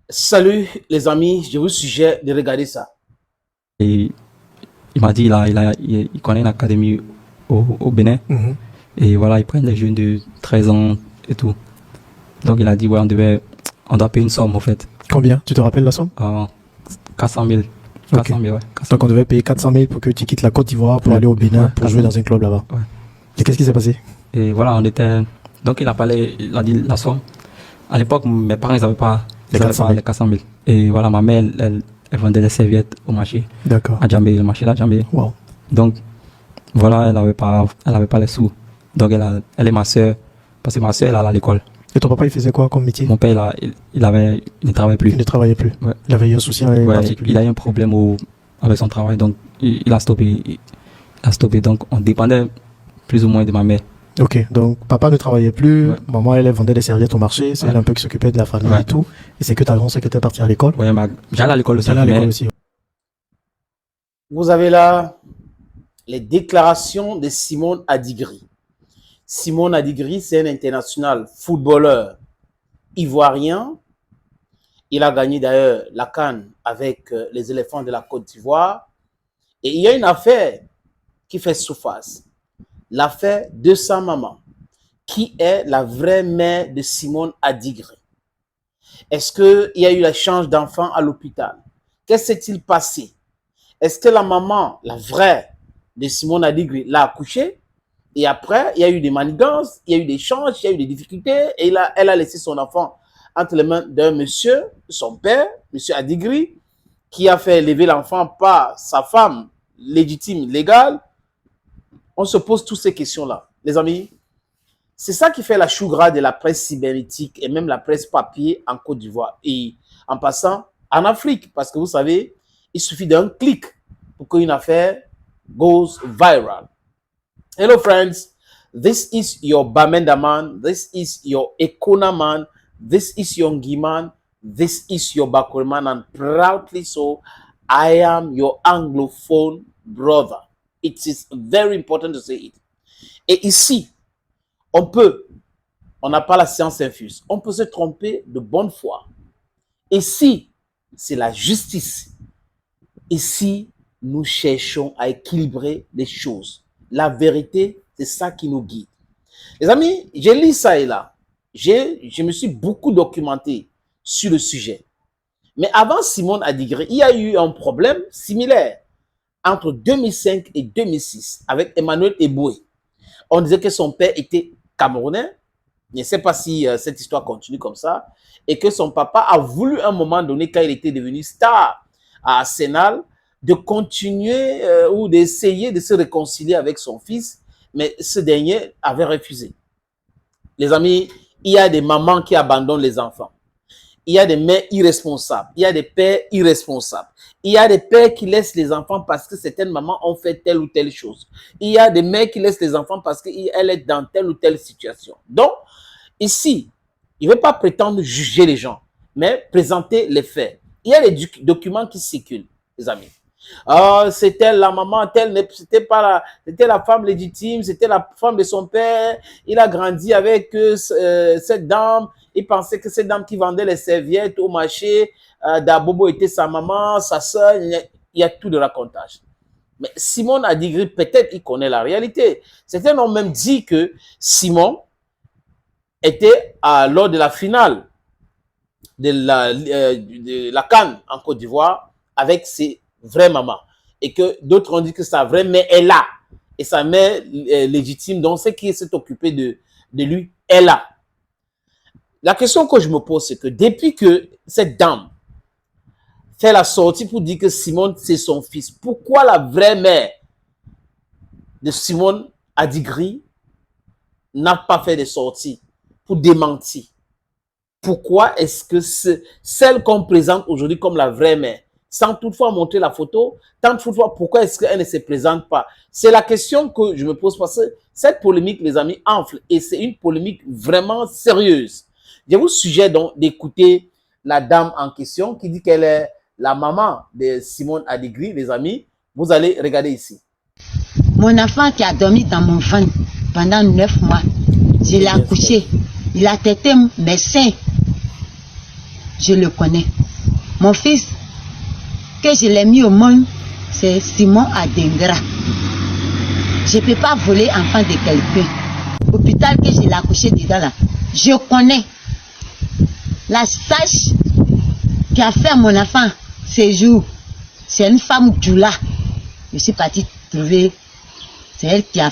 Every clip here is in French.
Salut les amis, je vous suggère de regarder ça. Et il m'a dit, il connaît une académie au Bénin. Mhm. Et voilà, ils prennent des jeunes de 13 ans et tout. Donc il a dit, ouais, on doit payer une somme, en fait. Combien? Tu te rappelles la somme? 400 000. 400 000, ouais. 400 Donc on devait payer 400 000 pour que tu quittes la Côte d'Ivoire pour Ouais. aller au Bénin Ouais, pour jouer 400 000. dans un club là-bas. Ouais. Et qu'est-ce qui s'est passé? 000. Et voilà, donc il a dit la somme. À l'époque, mes parents, ils n'avaient pas Les 400 000. les 400 000. Et voilà, ma mère, elle vendait des serviettes au marché. D'accord. À Djambé, le marché là, Djambé. Wow. Donc, voilà, elle avait pas les sous. Donc, elle est ma sœur. Parce que ma sœur, elle allait à l'école. Et ton papa, il faisait quoi comme métier? Mon père, il ne travaillait plus. Il ne travaillait plus. Ouais. Il avait eu un souci Ouais, particulier. il a eu un problème avec son travail, donc il a stoppé. Il a stoppé, donc on dépendait plus ou moins de ma mère. Ok, donc papa ne travaillait plus, Ouais. maman elle vendait des serviettes au marché, c'est Ouais. elle un peu qui s'occupait de la famille Ouais. et tout. Et c'est que ta grande sœur qui était partie à l'école. Ouais, j'allais à l'école aussi. Elle allait à l'école Mais aussi. Vous avez là les déclarations de Simone Adigri. Simone Adigri, c'est un international footballeur ivoirien. Il a gagné d'ailleurs la CAN avec les éléphants de la Côte d'Ivoire. Et il y a une affaire qui fait surface. L'affaire de sa maman, qui est la vraie mère de Simone Adigri. Est-ce qu'il y a eu l'échange d'enfants à l'hôpital? Qu'est-ce qui s'est-il passé? Est-ce que la maman, la vraie de Simone Adigri, l'a accouché? Et après, il y a eu des manigances, il y a eu des échanges, il y a eu des difficultés. Et elle a laissé son enfant entre les mains d'un monsieur, son père, monsieur Adigri, qui a fait élever l'enfant par sa femme légitime, légale. On se pose toutes ces questions-là. Les amis, c'est ça qui fait la chou gras de la presse cybernétique et même la presse papier en Côte d'Ivoire. Et en passant en Afrique, parce que vous savez, il suffit d'un clic pour qu'une affaire goes viral. Hello friends, this is your Bamenda man, this is your Ekona man, this is your Ngiman, this is your Bakure man, and proudly so, I am your Anglophone brother. It is very important to say it. Et ici, on n'a pas la science infuse, on peut se tromper de bonne foi. Ici, c'est la justice. Ici, nous cherchons à équilibrer les choses. La vérité, c'est ça qui nous guide. Les amis, j'ai lu ça et là. Je me suis beaucoup documenté sur le sujet. Mais avant Simone Adigri, il y a eu un problème similaire entre 2005 et 2006 avec Emmanuel Eboué. On disait que son père était camerounais. Je ne sais pas si cette histoire continue comme ça. Et que son papa a voulu à un moment donné, quand il était devenu star à Arsenal, de continuer ou d'essayer de se réconcilier avec son fils. Mais ce dernier avait refusé. Les amis, il y a des mamans qui abandonnent les enfants. Il y a des mères irresponsables. Il y a des pères irresponsables. Il y a des pères qui laissent les enfants parce que certaines mamans ont fait telle ou telle chose. Il y a des mères qui laissent les enfants parce qu'elles sont dans telle ou telle situation. Donc, ici, il ne veut pas prétendre juger les gens, mais présenter les faits. Il y a des documents qui circulent, les amis. C'était la maman, c'était pas c'était la femme légitime, c'était la femme de son père. Il a grandi avec cette dame. Il pensait que cette dame qui vendait les serviettes au marché, Dabobo était sa maman, sa soeur. Il y a tout de racontage. Mais Simone Adigri, peut-être il connaît la réalité. Certains ont même dit que Simon était lors de la finale de la CAN en Côte d'Ivoire avec ses vraies mamans. Et que d'autres ont dit que sa vraie mère est là. Et sa mère légitime, donc c'est qui s'est occupé de lui, est là. La question que je me pose, c'est que depuis que cette dame fait la sortie pour dire que Simone, c'est son fils, pourquoi la vraie mère de Simone Adigri n'a pas fait de sortie pour démentir? Pourquoi est-ce que celle qu'on présente aujourd'hui comme la vraie mère, sans toutefois montrer la photo, pourquoi est-ce qu'elle ne se présente pas? C'est la question que je me pose parce que cette polémique, les amis, enfle et c'est une polémique vraiment sérieuse. Je vous suggère donc d'écouter la dame en question qui dit qu'elle est la maman de Simone Adigri, les amis. Vous allez regarder ici. Mon enfant qui a dormi dans mon ventre pendant 9 mois, je l'ai accouché. Il a tété mes seins. je le connais. Mon fils, que je l'ai mis au monde, c'est Simon Adengra. Je ne peux pas voler enfant de quelqu'un. L'hôpital que je l'ai accouché dedans là, je connais. La sage qui a fait mon enfant ces jours, c'est une femme Djoula. Je suis partie trouver, c'est elle qui a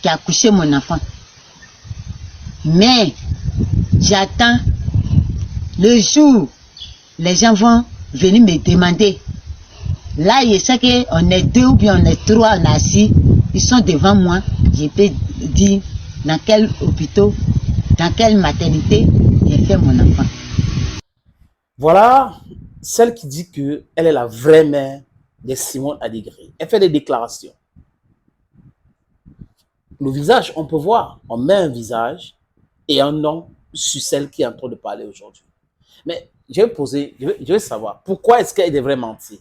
accouché mon enfant. Mais j'attends le jour les gens vont venir me demander. Là, je sais qu'on est 2 ou bien on est 3, on est assis. Ils sont devant moi. Je peux dire dans quel hôpital, dans quelle maternité j'ai fait mon enfant. Voilà celle qui dit qu'elle est la vraie mère de Simone Adigri. Elle fait des déclarations. Le visage, on peut voir, on met un visage et un nom sur celle qui est en train de parler aujourd'hui. Mais je vais savoir, pourquoi est-ce qu'elle devrait mentir?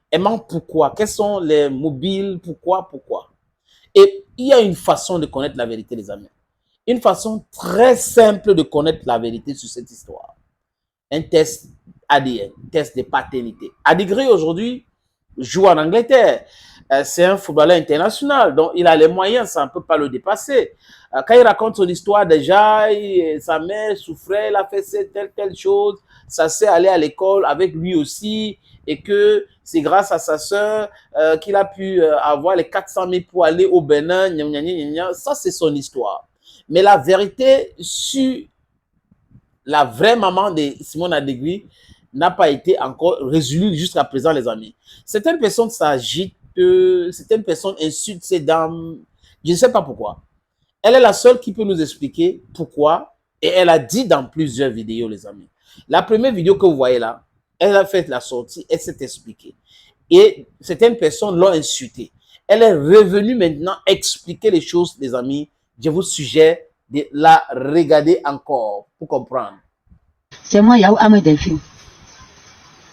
Elle ment pourquoi? Quels sont les mobiles? Pourquoi? Et il y a une façon de connaître la vérité, les amis. Une façon très simple de connaître la vérité sur cette histoire. Un test ADN, test de paternité. Adigri aujourd'hui joue en Angleterre. C'est un footballeur international, donc il a les moyens, ça ne peut pas le dépasser. Quand il raconte son histoire, déjà, sa mère souffrait, elle a fait telle chose, ça s'est allé à l'école avec lui aussi, et que c'est grâce à sa sœur qu'il a pu avoir les 400 000 pour aller au Bénin, ça c'est son histoire. Mais la vérité sur la vraie maman de Simone Adigri n'a pas été encore résolue jusqu'à présent, les amis. Certaines personnes s'agitent, certaines personnes insultent ces dames, je ne sais pas pourquoi. Elle est la seule qui peut nous expliquer pourquoi, et elle a dit dans plusieurs vidéos, les amis. La première vidéo que vous voyez là, elle a fait la sortie, elle s'est expliquée. Et certaines personnes l'ont insultée. Elle est revenue maintenant expliquer les choses, les amis. Je vous suggère de la regarder encore pour comprendre. C'est moi, Yahou Amé Delphine.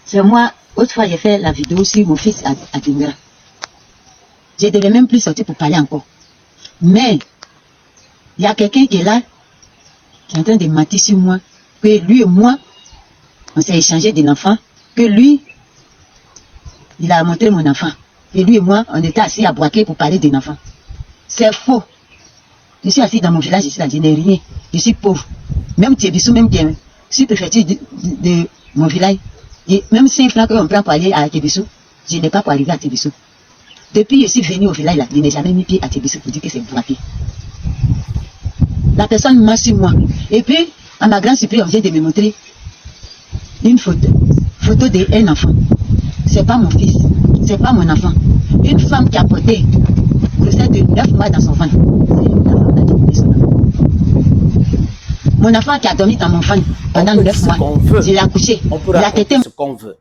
C'est moi, autrefois j'ai fait la vidéo sur mon fils Adingra. Je ne devais même plus sortir pour parler encore. Mais, il y a quelqu'un qui est là, qui est en train de mentir sur moi, que lui et moi, on s'est échangé de l'enfant, que lui, il a montré mon enfant. Et lui et moi, on était assis à braquer pour parler d'un enfant. C'est faux. Je suis assis dans mon village, je n'ai rien. Je suis pauvre. Même Tébissou, même bien, si préfecture de mon village, et même 5 francs qu'on prend pour aller à Tébissou, je n'ai pas pour arriver à Tébissou. Depuis que je suis venu au village, là, je n'ai jamais mis pied à Tébissou pour dire que c'est braqué. La personne ment sur moi. Et puis, à ma grande surprise, on vient de me montrer une photo d'un enfant. C'est pas mon fils, c'est pas mon enfant. Une femme qui a porté grossesse de 9 mois dans son ventre. Mon enfant qui a dormi dans mon ventre pendant 9 mois, je l'ai accouché. On peut raconter ce qu'on veut.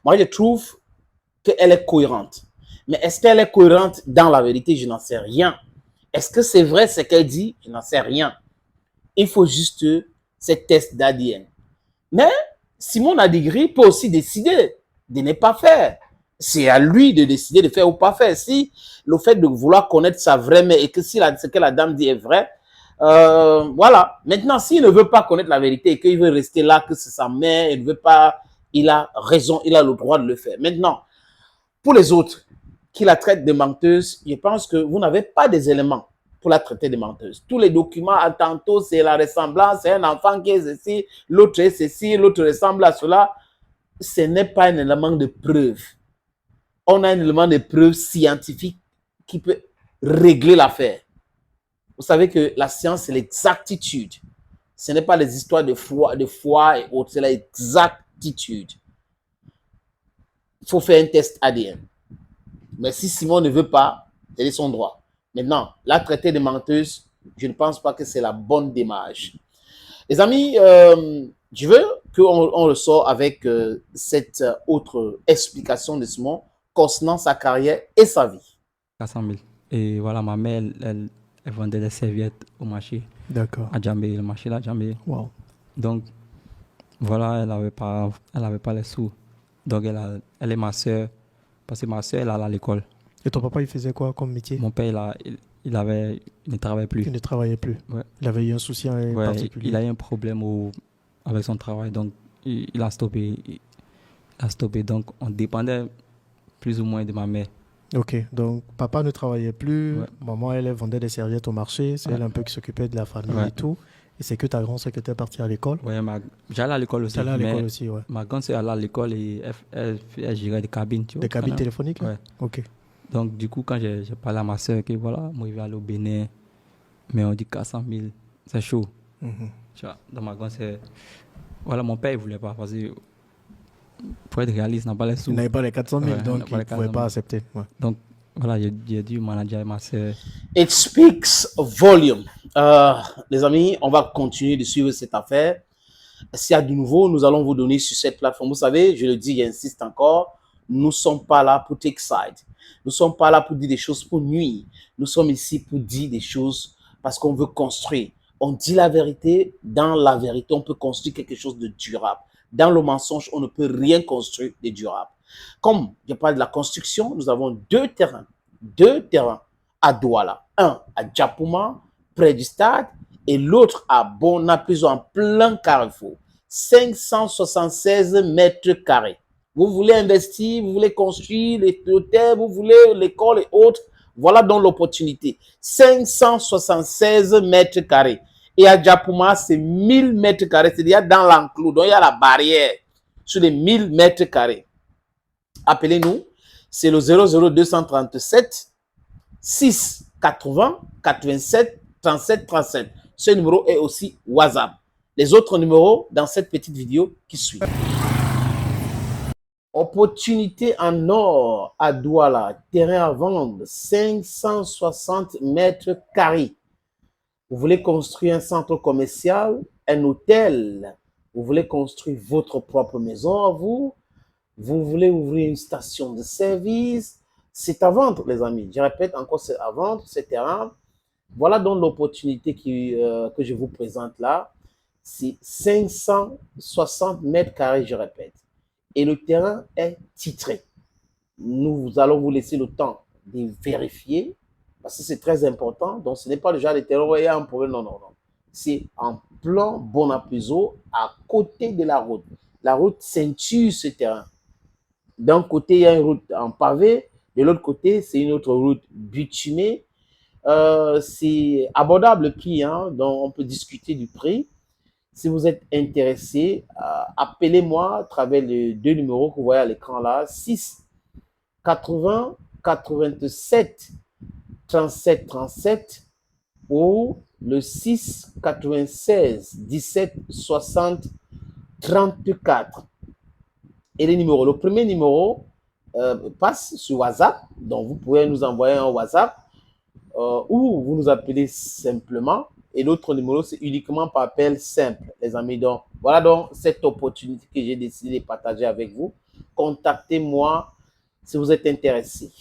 Moi, je trouve qu'elle est cohérente. Mais est-ce qu'elle est cohérente dans la vérité? Je n'en sais rien. Est-ce que c'est vrai ce qu'elle dit? Je n'en sais rien. Il faut juste ces tests d'ADN. Mais Simone Adigri peut aussi décider de ne pas faire. C'est à lui de décider de faire ou pas faire. Si le fait de vouloir connaître sa vraie mère et que si ce que la dame dit est vrai, voilà. Maintenant, s'il ne veut pas connaître la vérité et qu'il veut rester là, que c'est sa mère, il ne veut pas, il a raison, il a le droit de le faire. Maintenant, pour les autres qui la traitent de menteuse, je pense que vous n'avez pas des éléments pour la traiter de menteuse. Tous les documents, tantôt, c'est la ressemblance, c'est un enfant qui est ceci, l'autre est ceci, l'autre ressemble à cela. Ce n'est pas un élément de preuve. On a un élément de preuve scientifique qui peut régler l'affaire. Vous savez que la science, c'est l'exactitude. Ce n'est pas les histoires de foi et autres, c'est l'exactitude. Il faut faire un test ADN. Mais si Simon ne veut pas, c'est son droit. Maintenant, la traiter de menteuse, je ne pense pas que c'est la bonne démarche. Les amis, je veux qu'on ressort avec cette autre explication de Simon concernant sa carrière et sa vie. 400 000. Et voilà, ma mère, elle vendait des serviettes au marché. D'accord. À Djambé, le marché là, Djambé. Wow. Donc, voilà, elle n'avait pas les sous. Donc, elle est ma soeur. Parce que ma soeur, elle allait à l'école. Et ton papa, il faisait quoi comme métier? Mon père, il ne travaillait plus. Il ne travaillait plus. Ouais. Il avait eu un souci Ouais, particulier. il a eu un problème avec son travail. Donc, il a stoppé. Il a stoppé. Donc, on dépendait plus ou moins de ma mère. Ok, donc papa ne travaillait plus, Ouais. maman, elle vendait des serviettes au marché, c'est Ouais. elle un peu qui s'occupait de la famille Ouais. et tout. Et c'est que ta grande sœur qui était partie à l'école. Ouais, j'allais à l'école aussi. Tu allais à l'école Mais aussi, ouais. ma grande sœur allait à l'école et elle gérait des cabines, tu vois. Des cabines Voilà. téléphoniques là? Ouais. Ok. Donc, du coup, quand j'ai parlé à ma soeur que voilà, moi, je vais aller au Bénin, mais on dit 400 000, c'est chaud. Mhm. Tu vois, dans ma grande sœur, voilà, mon père, il voulait pas, parce que pour être réaliste, il n'a pas les sous. Il n'avait pas les 400 000, Ouais, donc il n'a pas il les ne pouvait 400 000. pas accepter. Ouais. Donc, voilà, j'ai dû manager ma soeur. It speaks volume. Les amis, on va continuer de suivre cette affaire. S'il y a de nouveau, nous allons vous donner sur cette plateforme. Vous savez, je le dis, j'insiste encore, nous ne sommes pas là pour take side. Nous ne sommes pas là pour dire des choses pour nuire. Nous sommes ici pour dire des choses parce qu'on veut construire. On dit la vérité. Dans la vérité, on peut construire quelque chose de durable. Dans le mensonge, on ne peut rien construire de durable. Comme je parle de la construction, nous avons deux terrains à Douala. Un à Djapouma, près du stade, et l'autre à Bonapiso, en plein carrefour. 576 mètres carrés. Vous voulez investir, vous voulez construire l'hôtel, vous voulez l'école et autres. Voilà donc l'opportunité. 576 mètres carrés. Et à Djapouma, c'est 1000 mètres carrés. C'est-à-dire dans l'enclos. Donc, il y a la barrière sur les 1000 mètres carrés. Appelez-nous. C'est le 00237 680 87 37 37. Ce numéro est aussi WhatsApp. Les autres numéros dans cette petite vidéo qui suit. Opportunité en or à Douala, terrain à vendre, 560 mètres carrés. Vous voulez construire un centre commercial, un hôtel, vous voulez construire votre propre maison à vous, vous voulez ouvrir une station de service, c'est à vendre, les amis. Je répète encore, c'est à vendre, ce terrain. Voilà donc l'opportunité que je vous présente là. C'est 560 mètres carrés, je répète. Et le terrain est titré. Nous allons vous laisser le temps de vérifier, parce que c'est très important. Donc, ce n'est pas le genre de terrain où il y a un problème. Non, non, non. C'est en plan Bonapiso, à côté de la route. La route ceinture ce terrain. D'un côté, il y a une route en pavé. De l'autre côté, c'est une autre route bitumée. C'est abordable le prix, hein, donc on peut discuter du prix. Si vous êtes intéressé, appelez-moi à travers les deux numéros que vous voyez à l'écran là, 6 80 87 37 37 ou le 6 96 17 60 34. Et les numéros, le premier numéro passe sur WhatsApp, donc vous pouvez nous envoyer un WhatsApp ou vous nous appelez simplement. Et l'autre numéro, c'est uniquement par appel simple, les amis. Donc, voilà donc cette opportunité que j'ai décidé de partager avec vous. Contactez-moi si vous êtes intéressé.